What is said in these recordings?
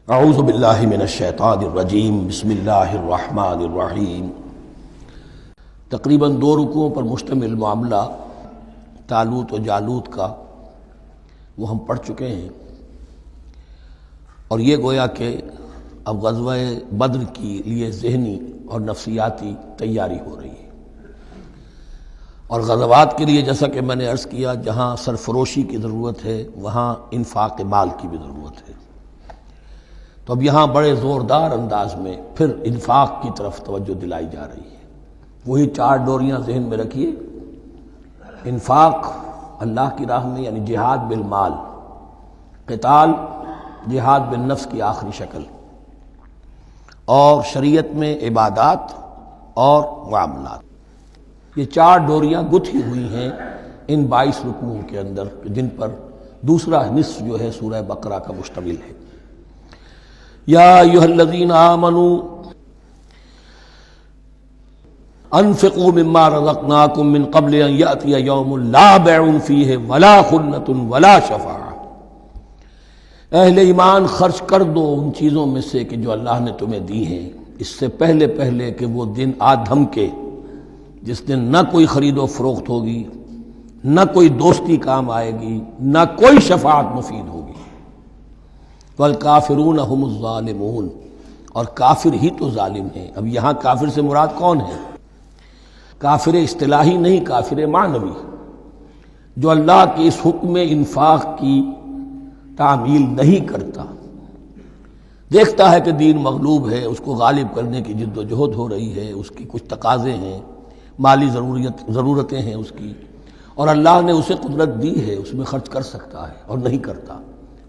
اعوذ باللہ من الشیطان الرجیم بسم اللہ الرحمن الرحیم۔ تقریباً 2 رکوعوں پر مشتمل معاملہ طالوت و جالوت کا وہ ہم پڑھ چکے ہیں، اور یہ گویا کہ اب غزوہ بدر کے لیے ذہنی اور نفسیاتی تیاری ہو رہی ہے، اور غزوات کے لیے جیسا کہ میں نے عرض کیا جہاں سرفروشی کی ضرورت ہے وہاں انفاق مال کی بھی ضرورت ہے، تو اب یہاں بڑے زوردار انداز میں پھر انفاق کی طرف توجہ دلائی جا رہی ہے۔ وہی 4 ڈوریاں ذہن میں رکھیے، انفاق اللہ کی راہ میں یعنی جہاد بالمال، قتال جہاد بالنفس کی آخری شکل، اور شریعت میں عبادات اور معاملات، یہ 4 ڈوریاں گتھی ہوئی ہیں ان 22 رکوعوں کے اندر، جن پر دوسرا نصف جو ہے سورہ بقرہ کا مشتمل ہے۔ یا ایھا الذین آمنوا انفقوا مما رزقناکم من قبل ان یأتی یوم لا بیع فیہ ولا خلۃ ولا شفاعۃ، اہل ایمان خرچ کر دو ان چیزوں میں سے کہ جو اللہ نے تمہیں دی ہیں، اس سے پہلے کہ وہ دن آ دھمکے جس دن نہ کوئی خرید و فروخت ہوگی، نہ کوئی دوستی کام آئے گی، نہ کوئی شفاعت مفید ہوگی۔ والکافرون هم الظالمون، اور کافر ہی تو ظالم ہیں۔ اب یہاں کافر سے مراد کون ہے؟ کافر اصطلاحی نہیں، کافر معنوی، جو اللہ کے اس حکم انفاق کی تعمیل نہیں کرتا، دیکھتا ہے کہ دین مغلوب ہے، اس کو غالب کرنے کی جد و جہد ہو رہی ہے، اس کی کچھ تقاضے ہیں، مالی ضرورتیں ہیں اس کی، اور اللہ نے اسے قدرت دی ہے، اس میں خرچ کر سکتا ہے اور نہیں کرتا،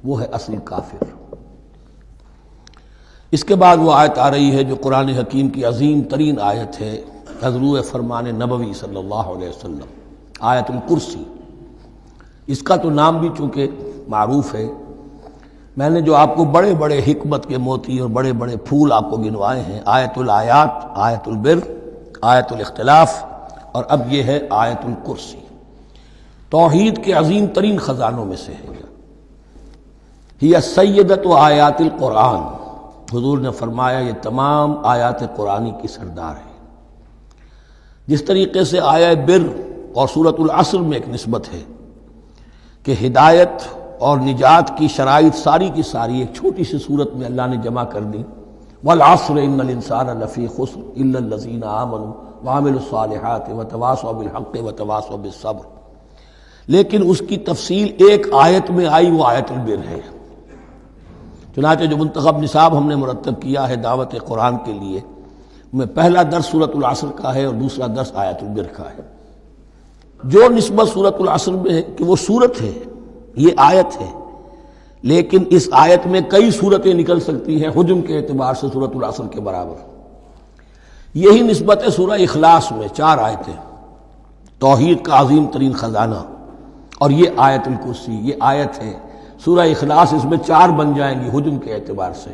وہ ہے اصل کافر۔ اس کے بعد وہ آیت آ رہی ہے جو قرآن حکیم کی عظیم ترین آیت ہے، حضور فرمان نبوی صلی اللہ علیہ وسلم، آیت الکرسی۔ اس کا تو نام بھی چونکہ معروف ہے، میں نے جو آپ کو بڑے بڑے حکمت کے موتی اور بڑے بڑے پھول آپ کو گنوائے ہیں، آیت الآیات، آیت البر، آیت الاختلاف، اور اب یہ ہے آیت الکرسی، توحید کے عظیم ترین خزانوں میں سے ہے۔ ہی سیدۃ آیات القرآن، حضور نے فرمایا یہ تمام آیات قرآنی کی سردار ہے۔ جس طریقے سے آیہ بر اور سورۃ العصر میں ایک نسبت ہے کہ ہدایت اور نجات کی شرائط ساری کی ساری ایک چھوٹی سی صورت میں اللہ نے جمع کر دی، والعصر ان الانسان لفی خسر الا الذین آمنوا وعملوا الصالحات وتواصوا بالحق وتواصوا بالصبر، لیکن اس کی تفصیل ایک آیت میں آئی، وہ آیت البر ہے۔ چنانچہ جو منتخب نصاب ہم نے مرتب کیا ہے دعوت قرآن کے لیے، میں پہلا درس سورۃ العصر کا ہے اور دوسرا درس آیت البر کا ہے۔ جو نسبت سورۃ العصر میں ہے کہ وہ سورت ہے، یہ آیت ہے، لیکن اس آیت میں کئی سورتیں نکل سکتی ہیں حجم کے اعتبار سے سورۃ العصر کے برابر۔ یہی نسبت ہے سورہ اخلاص میں، 4 آیتیں، توحید کا عظیم ترین خزانہ، اور یہ آیت الکرسی، یہ آیت ہے سورہ اخلاص، اس میں 4 بن جائیں گی حجم کے اعتبار سے،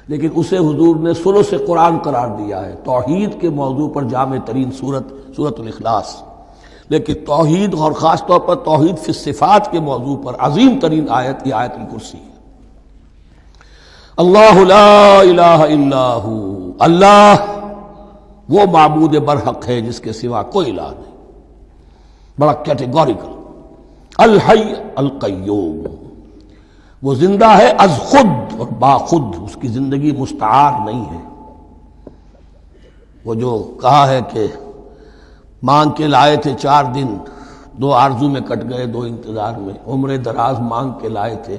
لیکن اسے حضور نے ثلث قرآن قرار دیا ہے، توحید کے موضوع پر جامع ترین سورۃ الاخلاص، لیکن توحید اور خاص طور پر توحید فی الصفات کے موضوع پر عظیم ترین آیت یہ آیت الکرسی ہے۔ اللہ لا الہ الا ہو، اللہ وہ معبود برحق ہے جس کے سوا کوئی الہ نہیں، بڑا کیٹیگوریکل۔ الحی القیوم، وہ زندہ ہے از خود اور با خود، اس کی زندگی مستعار نہیں ہے۔ وہ جو کہا ہے کہ مانگ کے لائے تھے 4 دن، 2 آرزو میں کٹ گئے، 2 انتظار میں، عمر دراز مانگ کے لائے تھے،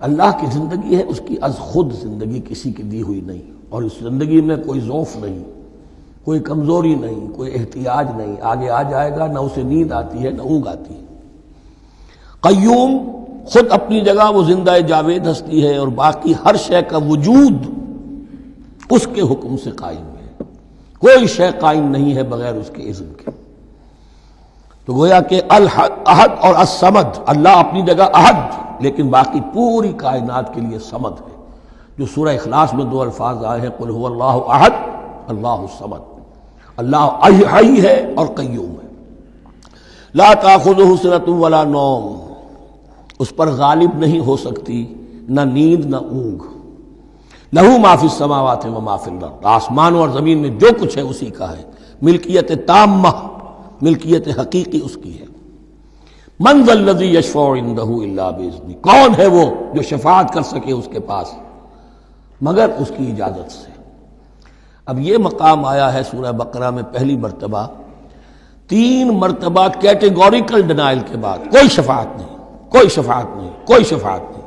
اللہ کی زندگی ہے، اس کی از خود زندگی کسی کی دی ہوئی نہیں، اور اس زندگی میں کوئی ضعف نہیں، کوئی کمزوری نہیں، کوئی احتیاج نہیں، آگے آ جائے گا، نہ اسے نیند آتی ہے نہ اونگ آتی ہے۔ قیوم، خود اپنی جگہ وہ زندہ جاوید ہستی ہے، اور باقی ہر شے کا وجود اس کے حکم سے قائم ہے، کوئی شے قائم نہیں ہے بغیر اس کے اذن کے۔ تو گویا کہ احد اور الصمد، اللہ اپنی جگہ احد، لیکن باقی پوری کائنات کے لیے صمد ہے، جو سورہ اخلاص میں 2 الفاظ آئے ہیں، قل هو اللہ احد اللہ الصمد، اللہ حی ہے اور قیوم ہے۔ لا تأخذہ سنۃ ولا نوم، اس پر غالب نہیں ہو سکتی نہ نیند نہ اونگ، لہو ما فی السماوات و ما فی الارض، آسمانوں اور زمین میں جو کچھ ہے اسی کا ہے، ملکیت تامہ، ملکیت حقیقی اس کی ہے۔ من ذا الذی یشفع عندہ الا باذنہ، کون ہے وہ جو شفاعت کر سکے اس کے پاس مگر اس کی اجازت سے۔ اب یہ مقام آیا ہے سورہ بقرہ میں پہلی مرتبہ، 3 مرتبہ کیٹیگوریکل ڈینائل کے بعد، کوئی شفاعت نہیں، کوئی شفاعت نہیں، کوئی شفاعت نہیں۔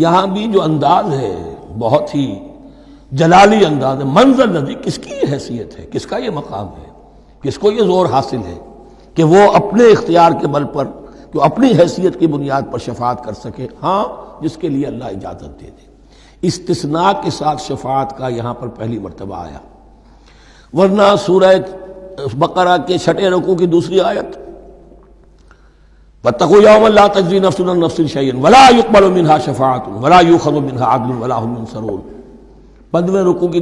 یہاں بھی جو انداز ہے بہت ہی جلالی انداز ہے، منزل الذی، کس کی یہ حیثیت ہے، کس کا یہ مقام ہے، کس کو یہ زور حاصل ہے کہ وہ اپنے اختیار کے بل پر، جو اپنی حیثیت کی بنیاد پر شفاعت کر سکے؟ ہاں، جس کے لیے اللہ اجازت دے دے۔ استثناء کے ساتھ شفاعت کا یہاں پر پہلی مرتبہ آیا، ورنہ سورہ بقرہ کے 6 رکوع کی دوسری آیت وَاتَّقُوا يَوْمًا لَا تَجْزِي نَفْسٌ عَن نَفْسٍ شَيْئًا وَلَا يُقْبَلُ مِنْهَا شَفَاعَةٌ وَلَا يُؤْخَذُ مِنْهَا عَدْلٌ وَلَا هُمْ يُنصَرُونَ۔ 15ویں رکوع کی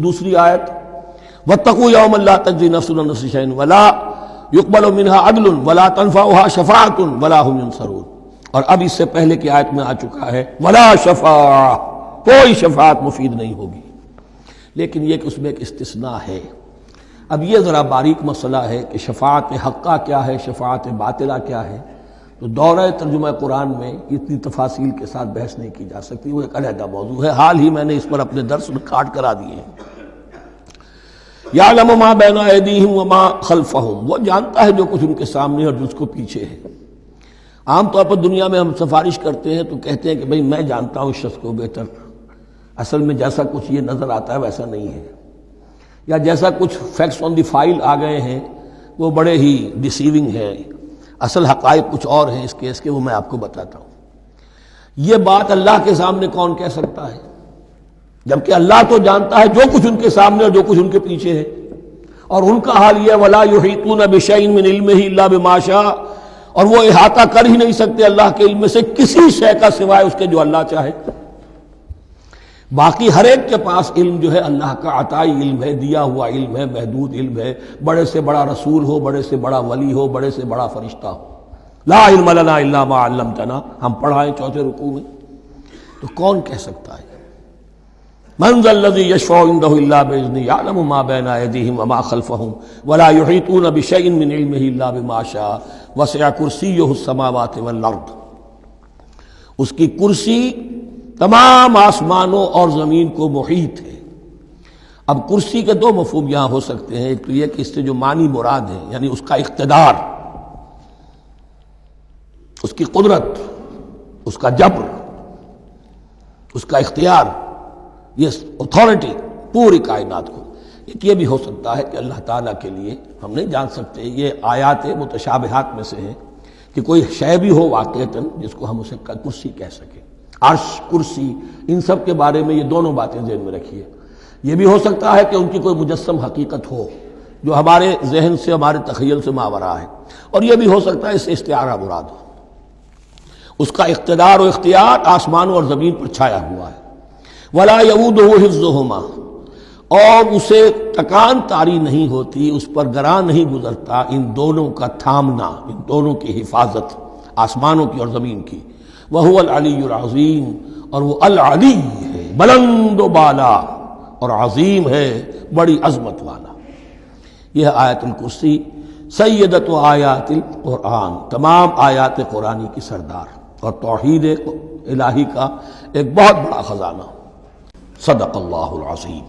دوسری آیت وَاتَّقُوا يَوْمًا لَا تَجْزِي نَفْسٌ عَن نَفْسٍ شَيْئًا وَلَا يُقْبَلُ مِنْهَا عَدْلٌ وَلَا تَنفَعُهَا شَفَاعَةٌ وَلَا هُمْ يُنصَرُونَ۔ اور اب اس سے پہلے کی آیت میں آ چکا ہے وَلَا شَفَاعَةٌ، کوئی شفاعت مفید نہیں ہوگی، لیکن یہ کہ اس میں ایک استثناء ہے۔ اب یہ ذرا باریک مسئلہ ہے کہ شفاعت حقہ کیا ہے، شفاعت باطلہ کیا ہے، تو دورہ ترجمہ قرآن میں اتنی تفاصیل کے ساتھ بحث نہیں کی جا سکتی، وہ ایک علیحدہ موضوع ہے۔ حال ہی میں نے اس پر اپنے درس ریکارڈ کرا دیے ہیں۔ یعلم ما بین ایدیہم وما خلفہم، وہ جانتا ہے جو کچھ ان کے سامنے اور جو اس کو پیچھے ہے۔ عام طور پر دنیا میں ہم سفارش کرتے ہیں تو کہتے ہیں کہ بھئی میں جانتا ہوں اس شخص کو بہتر، اصل میں جیسا کچھ یہ نظر آتا ہے ویسا نہیں ہے، یا جیسا کچھ فیکٹس آن دی فائل آ گئے ہیں وہ بڑے ہی ڈیسیونگ ہیں، اصل حقائق کچھ اور ہیں اس کیس کے، وہ میں آپ کو بتاتا ہوں۔ یہ بات اللہ کے سامنے کون کہہ سکتا ہے، جبکہ اللہ تو جانتا ہے جو کچھ ان کے سامنے اور جو کچھ ان کے پیچھے ہے، اور ان کا حال یہ وَلَا يُحِيطُونَ بِشَيْءٍ مِّنْ عِلْمِهِ إِلَّا بِمَا شَاءَ، اور وہ احاطہ کر ہی نہیں سکتے اللہ کے علم سے کسی شے کا سوائے اس کے جو اللہ چاہے۔ باقی ہر ایک کے پاس علم جو ہے اللہ کا عطائی علم ہے، دیا ہوا علم ہے، محدود علم ہے، بڑے سے بڑا رسول ہو، بڑے سے بڑا ولی ہو، بڑے سے بڑا فرشتہ ہو۔ لا علم لنا الا ما علمتنا، ہم پڑھائیں 4 رکوع میں، تو کون کہہ سکتا ہے؟ من ذا الذی یشفع عندہ الا باذنہ یعلم ما بین ایدیہم وما خلفہم ولا یحیطون بشیء من علمہ الا بما شاء وسع کرسیہ السماوات والارض۔ اس کی کرسی تمام آسمانوں اور زمین کو محیط ہے۔ اب کرسی کے 2 مفہوم یہاں ہو سکتے ہیں، ایک تو یہ کہ اس سے جو معنی مراد ہے یعنی اس کا اقتدار، اس کی قدرت، اس کا جبر، اس کا اختیار، یہ اتھارٹی پوری کائنات کو۔ ایک یہ بھی ہو سکتا ہے کہ اللہ تعالیٰ کے لیے ہم نہیں جان سکتے، یہ آیات متشابہات میں سے ہے کہ کوئی شے بھی ہو واقعتاً جس کو ہم اسے کرسی کہہ سکیں، عرش، کرسی، ان سب کے بارے میں یہ دونوں باتیں ذہن میں رکھیے۔ یہ بھی ہو سکتا ہے کہ ان کی کوئی مجسم حقیقت ہو جو ہمارے ذہن سے، ہمارے تخیل سے ماورا ہے، اور یہ بھی ہو سکتا ہے اس سے استعارہ مراد ہو۔ اس کا اقتدار و اختیار آسمانوں اور زمین پر چھایا ہوا ہے۔ وَلَا يَئُودُهُ حِفْظُهُمَا، اور اسے تکان طاری نہیں ہوتی، اس پر گراں نہیں گزرتا ان دونوں کا تھامنا، ان دونوں کی حفاظت، آسمانوں کی اور زمین کی۔ وَهُوَ الْعَلِيُّ الْعَظِيمُ، اور وہ العلی ہے، بلند و بالا، اور عظیم ہے، بڑی عظمت والا۔ یہ آیت الکرسی سیدۃ آیات القرآن، تمام آیات قرآنی کی سردار، اور توحید الہی کا ایک بہت بڑا خزانہ۔ صدق اللہ العظیم۔